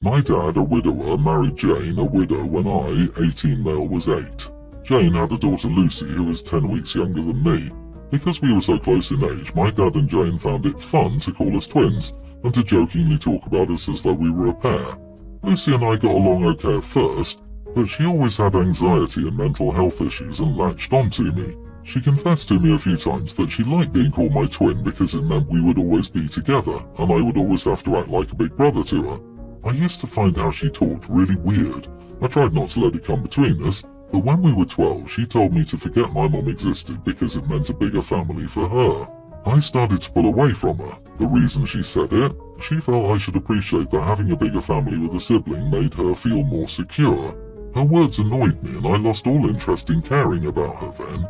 My dad, a widower, married Jane, a widow, when I, 18 male, was 8. Jane had a daughter Lucy who is 10 weeks younger than me. Because we were so close in age, my dad and Jane found it fun to call us twins and to jokingly talk about us as though we were a pair. Lucy and I got along okay at first, but she always had anxiety and mental health issues and latched onto me. She confessed to me a few times that she liked being called my twin because it meant we would always be together and I would always have to act like a big brother to her. I used to find how she talked really weird. I tried not to let it come between us, but when we were 12, she told me to forget my mom existed because it meant a bigger family for her. I started to pull away from her. The reason she said it, she felt I should appreciate that having a bigger family with a sibling made her feel more secure. Her words annoyed me and I lost all interest in caring about her then.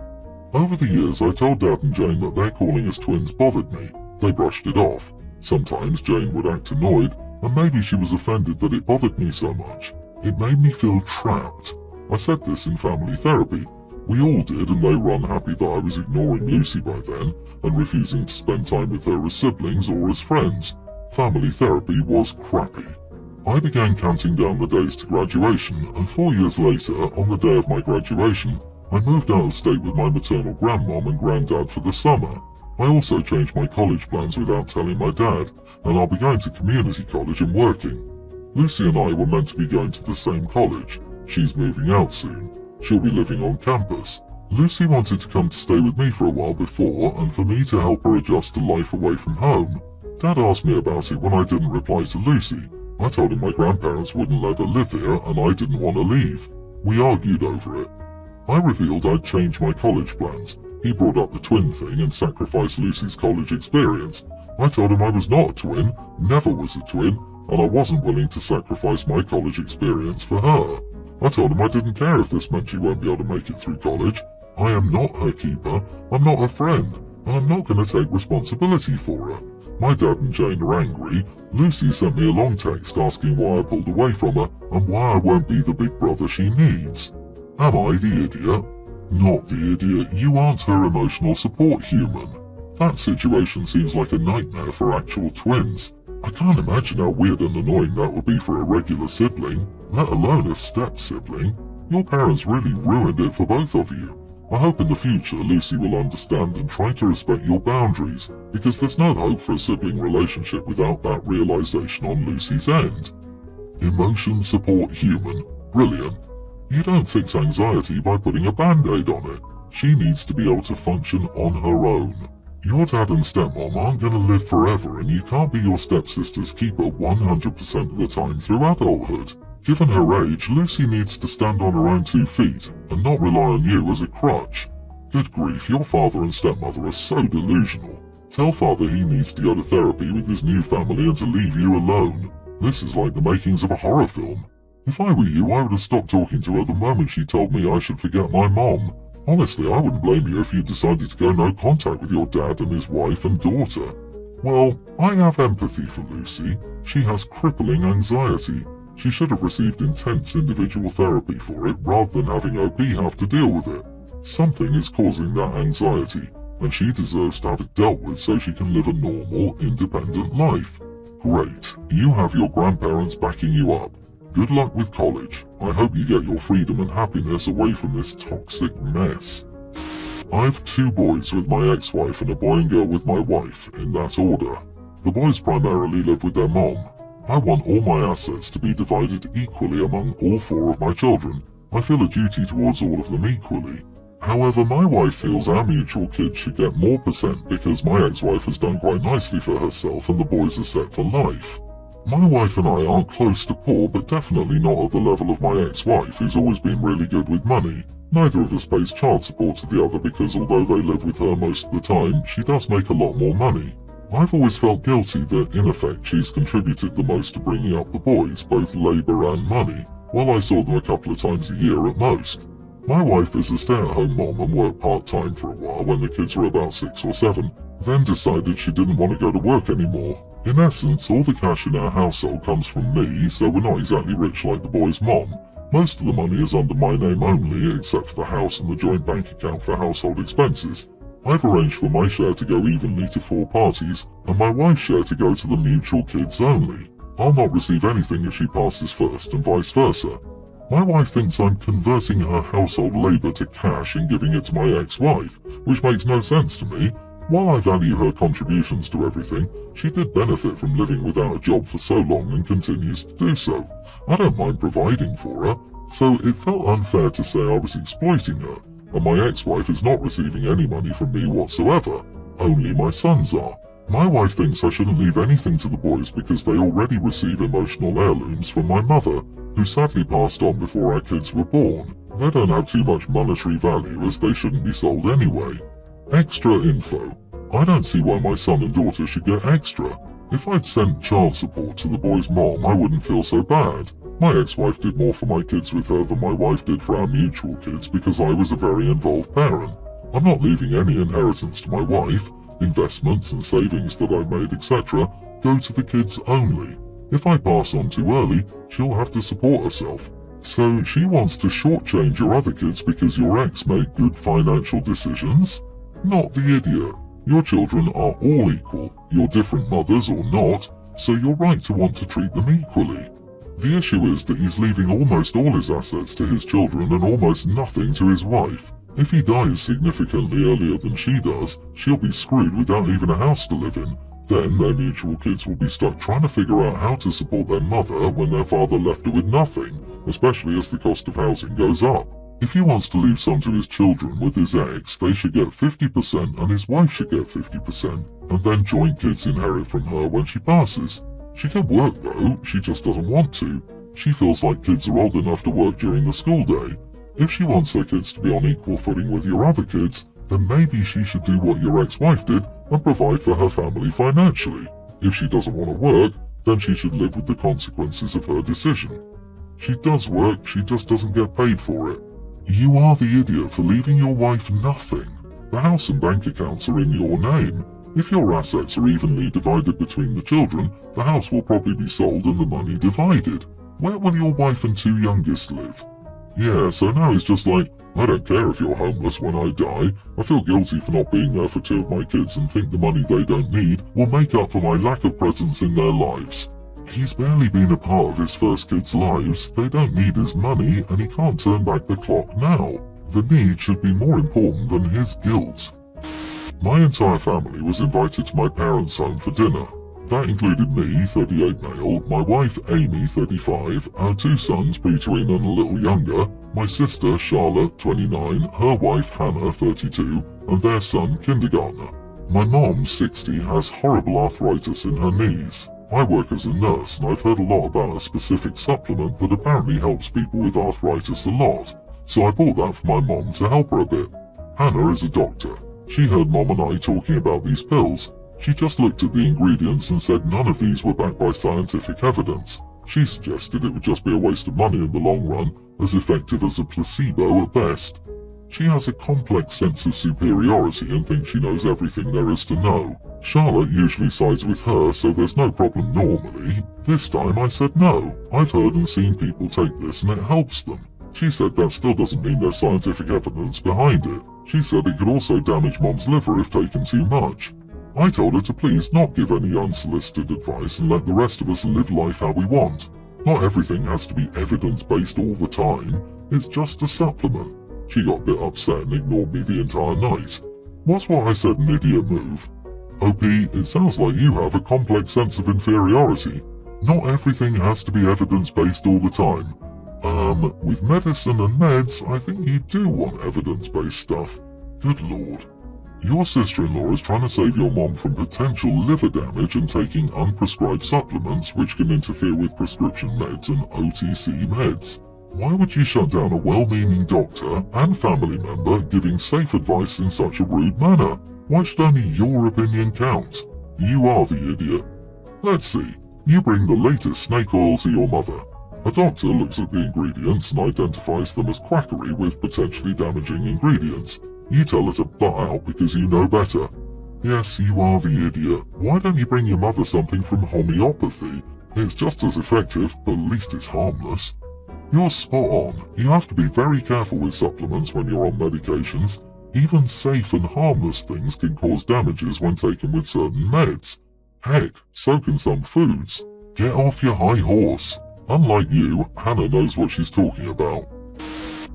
Over the years, I told Dad and Jane that their calling us twins bothered me. They brushed it off. Sometimes Jane would act annoyed, and maybe she was offended that it bothered me so much. It made me feel trapped. I said this in family therapy. We all did, and they were unhappy that I was ignoring Lucy by then and refusing to spend time with her as siblings or as friends. Family therapy was crappy. I began counting down the days to graduation, and 4 years later, on the day of my graduation, I moved out of state with my maternal grandmom and granddad for the summer. I also changed my college plans without telling my dad, and I'll be going to community college and working. Lucy and I were meant to be going to the same college. She's moving out soon. She'll be living on campus. Lucy wanted to come to stay with me for a while before and for me to help her adjust to life away from home. Dad asked me about it when I didn't reply to Lucy. I told him my grandparents wouldn't let her live here and I didn't want to leave. We argued over it. I revealed I'd changed my college plans. He brought up the twin thing and sacrificed Lucy's college experience. I told him I was not a twin, never was a twin, and I wasn't willing to sacrifice my college experience for her. I told him I didn't care if this meant she won't be able to make it through college. I am not her keeper, I'm not her friend, and I'm not going to take responsibility for her. My dad and Jane are angry. Lucy sent me a long text asking why I pulled away from her and why I won't be the big brother she needs. Am I the idiot? Not the idiot, you aren't her emotional support human. That situation seems like a nightmare for actual twins. I can't imagine how weird and annoying that would be for a regular sibling, let alone a step-sibling. Your parents really ruined it for both of you. I hope in the future Lucy will understand and try to respect your boundaries, because there's no hope for a sibling relationship without that realization on Lucy's end. Emotion support human. Brilliant. You don't fix anxiety by putting a band-aid on it. She needs to be able to function on her own. Your dad and stepmom aren't going to live forever and you can't be your stepsister's keeper 100% of the time through adulthood. Given her age, Lucy needs to stand on her own 2 feet and not rely on you as a crutch. Good grief, your father and stepmother are so delusional. Tell father he needs to go to therapy with his new family and to leave you alone. This is like the makings of a horror film. If I were you, I would have stopped talking to her the moment she told me I should forget my mom. Honestly, I wouldn't blame you if you decided to go no contact with your dad and his wife and daughter. Well, I have empathy for Lucy. She has crippling anxiety. She should have received intense individual therapy for it rather than having OP have to deal with it. Something is causing that anxiety, and she deserves to have it dealt with so she can live a normal, independent life. Great, you have your grandparents backing you up. Good luck with college. I hope you get your freedom and happiness away from this toxic mess. I've 2 boys with my ex-wife and a boy and girl with my wife, in that order. The boys primarily live with their mom. I want all my assets to be divided equally among all 4 of my children. I feel a duty towards all of them equally. However, my wife feels our mutual kids should get more % because my ex-wife has done quite nicely for herself and the boys are set for life. My wife and I aren't close to poor, but definitely not at the level of my ex-wife, who's always been really good with money. Neither of us pays child support to the other because although they live with her most of the time, she does make a lot more money. I've always felt guilty that, in effect, she's contributed the most to bringing up the boys, both labour and money, while I saw them a couple of times a year at most. My wife is a stay-at-home mom and worked part-time for a while when the kids were about 6 or 7, then decided she didn't want to go to work anymore. In essence, all the cash in our household comes from me, so we're not exactly rich like the boys' mom. Most of the money is under my name only, except for the house and the joint bank account for household expenses. I've arranged for my share to go evenly to 4 parties, and my wife's share to go to the mutual kids only. I'll not receive anything if she passes first and vice versa. My wife thinks I'm converting her household labor to cash and giving it to my ex-wife, which makes no sense to me. While I value her contributions to everything, she did benefit from living without a job for so long and continues to do so. I don't mind providing for her, so it felt unfair to say I was exploiting her, and my ex-wife is not receiving any money from me whatsoever. Only my sons are. My wife thinks I shouldn't leave anything to the boys because they already receive emotional heirlooms from my mother, who sadly passed on before our kids were born. They don't have too much monetary value as they shouldn't be sold anyway. Extra info. I don't see why my son and daughter should get extra. If I'd sent child support to the boy's mom, I wouldn't feel so bad. My ex-wife did more for my kids with her than my wife did for our mutual kids because I was a very involved parent. I'm not leaving any inheritance to my wife. Investments and savings that I've made, etc., go to the kids only. If I pass on too early, she'll have to support herself. So she wants to shortchange your other kids because your ex made good financial decisions? Not the idiot. Your children are all equal. You're different mothers or not, so you're right to want to treat them equally. The issue is that he's leaving almost all his assets to his children and almost nothing to his wife. If he dies significantly earlier than she does, she'll be screwed without even a house to live in. Then their mutual kids will be stuck trying to figure out how to support their mother when their father left her with nothing, especially as the cost of housing goes up. If he wants to leave some to his children with his ex, they should get 50% and his wife should get 50%, and then joint kids inherit from her when she passes. She can work though, she just doesn't want to. She feels like kids are old enough to work during the school day. If she wants her kids to be on equal footing with your other kids, then maybe she should do what your ex-wife did and provide for her family financially. If she doesn't want to work, then she should live with the consequences of her decision. She does work, she just doesn't get paid for it. You are the idiot for leaving your wife nothing. The house and bank accounts are in your name. If your assets are evenly divided between the children, the house will probably be sold and the money divided. Where will your wife and two youngest live? Yeah, so now he's just like, I don't care if you're homeless when I die. I feel guilty for not being there for two of my kids and think the money they don't need will make up for my lack of presence in their lives. He's barely been a part of his first kids' lives. They don't need his money and he can't turn back the clock now. The need should be more important than his guilt. My entire family was invited to my parents' home for dinner. That included me, 38 male, my wife Amy, 35, our two sons, between and a little younger, my sister Charlotte, 29, her wife Hannah, 32, and their son, kindergartner. My mom, 60, has horrible arthritis in her knees. I work as a nurse and I've heard a lot about a specific supplement that apparently helps people with arthritis a lot, so I bought that for my mom to help her a bit. Hannah is a doctor. She heard Mom and I talking about these pills. She just looked at the ingredients and said none of these were backed by scientific evidence. She suggested it would just be a waste of money in the long run, as effective as a placebo at best. She has a complex sense of superiority and thinks she knows everything there is to know. Charlotte usually sides with her, so there's no problem normally. This time I said no. I've heard and seen people take this and it helps them. She said that still doesn't mean there's scientific evidence behind it. She said it could also damage Mom's liver if taken too much. I told her to please not give any unsolicited advice and let the rest of us live life how we want. Not everything has to be evidence-based all the time. It's just a supplement. She got a bit upset and ignored me the entire night. Was what I said an idiot move? OP, it sounds like you have a complex sense of inferiority. Not everything has to be evidence-based all the time. With medicine and meds, I think you do want evidence-based stuff. Good lord. Your sister-in-law is trying to save your mom from potential liver damage and taking unprescribed supplements which can interfere with prescription meds and OTC meds. Why would you shut down a well-meaning doctor and family member giving safe advice in such a rude manner? Why should only your opinion count? You are the idiot. Let's see. You bring the latest snake oil to your mother. A doctor looks at the ingredients and identifies them as quackery with potentially damaging ingredients. You tell her to butt out because you know better. Yes, you are the idiot. Why don't you bring your mother something from homeopathy? It's just as effective, but at least it's harmless. You're spot on. You have to be very careful with supplements when you're on medications. Even safe and harmless things can cause damages when taken with certain meds. Heck, so can some foods. Get off your high horse. Unlike you, Hannah knows what she's talking about.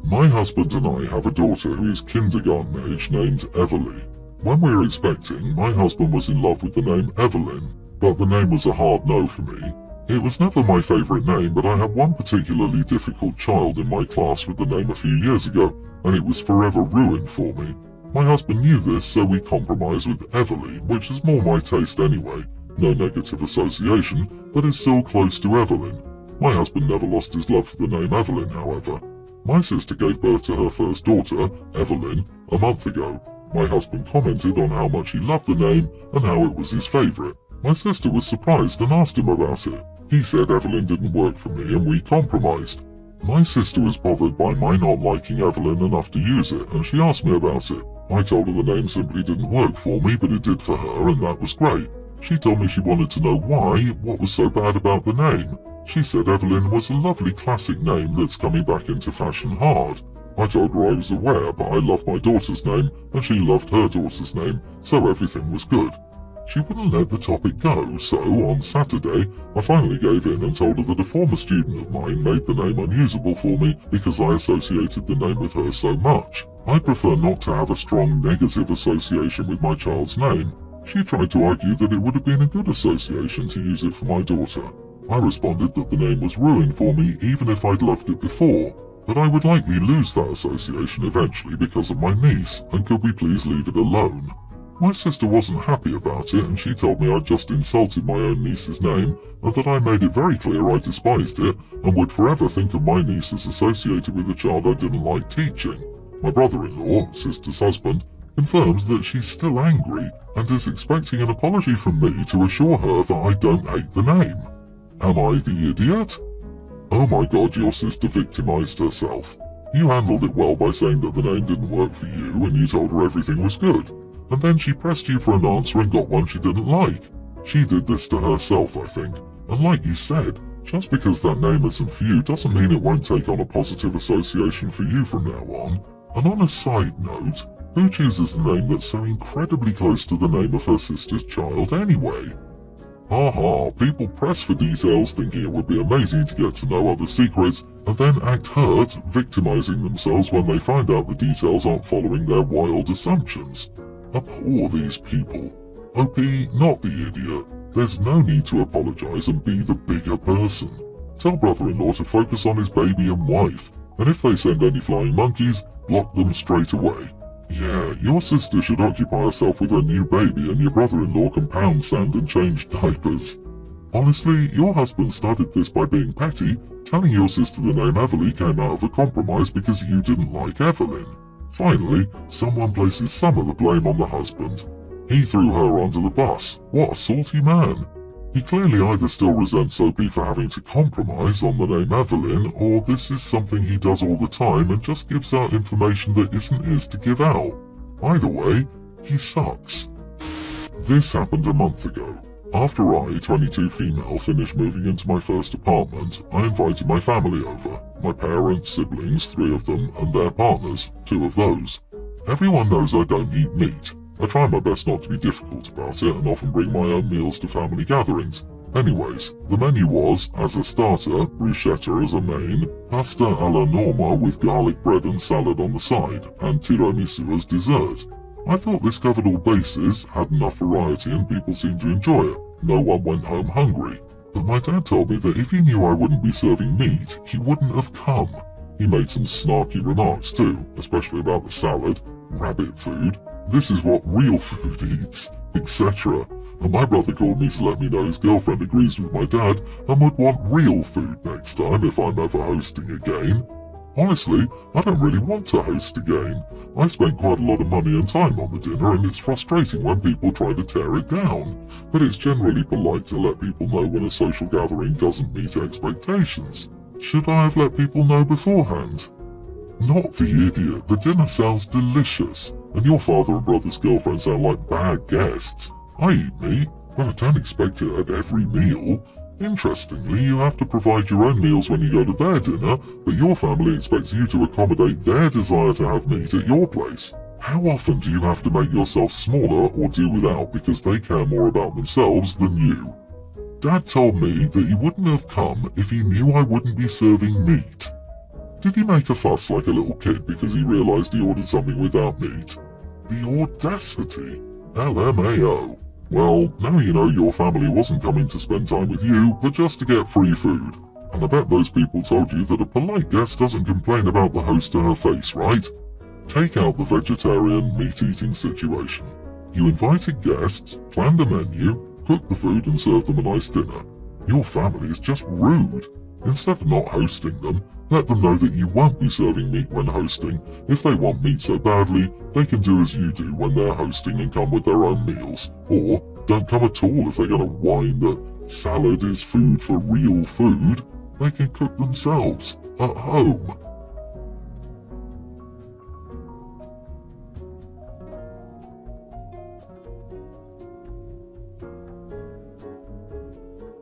My husband and I have a daughter who is kindergarten age named Everly. When we were expecting, my husband was in love with the name Evelyn, but the name was a hard no for me. It was never my favourite name, but I had one particularly difficult child in my class with the name a few years ago, and it was forever ruined for me. My husband knew this, so we compromised with Everly, which is more my taste anyway. No negative association, but is still close to Evelyn. My husband never lost his love for the name Evelyn, however. My sister gave birth to her first daughter, Evelyn, a month ago. My husband commented on how much he loved the name and how it was his favourite. My sister was surprised and asked him about it. He said Evelyn didn't work for me and we compromised. My sister was bothered by my not liking Evelyn enough to use it, and she asked me about it. I told her the name simply didn't work for me, but it did for her, and that was great. She told me she wanted to know why, what was so bad about the name. She said Evelyn was a lovely classic name that's coming back into fashion hard. I told her I was aware, but I loved my daughter's name, and she loved her daughter's name, so everything was good. She wouldn't let the topic go, so on Saturday, I finally gave in and told her that a former student of mine made the name unusable for me because I associated the name with her so much. I prefer not to have a strong negative association with my child's name. She tried to argue that it would have been a good association to use it for my daughter. I responded that the name was ruined for me even if I'd loved it before, but I would likely lose that association eventually because of my niece, and could we please leave it alone? My sister wasn't happy about it, and she told me I'd just insulted my own niece's name, and that I made it very clear I despised it, and would forever think of my niece as associated with a child I didn't like teaching. My brother-in-law, sister's husband, confirms that she's still angry, and is expecting an apology from me to assure her that I don't hate the name. Am I the idiot? Oh my god, your sister victimized herself. You handled it well by saying that the name didn't work for you, and you told her everything was good. And then she pressed you for an answer and got one she didn't like. She did this to herself, I think. And like you said, just because that name isn't for you doesn't mean it won't take on a positive association for you from now on. And on a side note, who chooses a name that's so incredibly close to the name of her sister's child anyway? Haha, people press for details thinking it would be amazing to get to know other secrets, and then act hurt, victimizing themselves when they find out the details aren't following their wild assumptions. Abhor these people. OP, not the idiot. There's no need to apologize and be the bigger person. Tell brother-in-law to focus on his baby and wife, and if they send any flying monkeys, block them straight away. Yeah, your sister should occupy herself with her new baby, and your brother-in-law can pound sand and change diapers. Honestly, your husband started this by being petty, telling your sister the name Everly came out of a compromise because you didn't like Evelyn. Finally, someone places some of the blame on the husband. He threw her under the bus. What a salty man. He clearly either still resents OP for having to compromise on the name Evelyn, or this is something he does all the time and just gives out information that isn't his to give out. Either way, he sucks. This happened a month ago. After I, 22 female, finished moving into my first apartment, I invited my family over. My parents, siblings, 3 of them, and their partners, 2 of those. Everyone knows I don't eat meat. I try my best not to be difficult about it and often bring my own meals to family gatherings. Anyways, the menu was, as a starter, bruschetta as a main, pasta alla norma with garlic bread and salad on the side, and tiramisu as dessert. I thought this covered all bases, had enough variety, and people seemed to enjoy it. No one went home hungry. But my dad told me that if he knew I wouldn't be serving meat, he wouldn't have come. He made some snarky remarks too, especially about the salad, rabbit food, this is what real food eats, etc. And my brother called me to let me know his girlfriend agrees with my dad and would want real food next time if I'm ever hosting again. Honestly, I don't really want to host again. I spent quite a lot of money and time on the dinner, and it's frustrating when people try to tear it down. But it's generally polite to let people know when a social gathering doesn't meet expectations. Should I have let people know beforehand? Not the idiot, the dinner sounds delicious, and your father and brother's girlfriend sound like bad guests. I eat meat, but I don't expect it at every meal. Interestingly, you have to provide your own meals when you go to their dinner, but your family expects you to accommodate their desire to have meat at your place. How often do you have to make yourself smaller or do without because they care more about themselves than you? Dad told me that he wouldn't have come if he knew I wouldn't be serving meat. Did he make a fuss like a little kid because he realised he ordered something without meat? The audacity! LMAO. Well, now you know your family wasn't coming to spend time with you, but just to get free food. And I bet those people told you that a polite guest doesn't complain about the host to her face, right? Take out the vegetarian, meat-eating situation. You invited guests, planned a menu, cooked the food and served them a nice dinner. Your family is just rude. Instead of not hosting them, let them know that you won't be serving meat when hosting. If they want meat so badly, they can do as you do when they're hosting and come with their own meals. Or don't come at all if they're going to whine that salad is food for real food. They can cook themselves at home.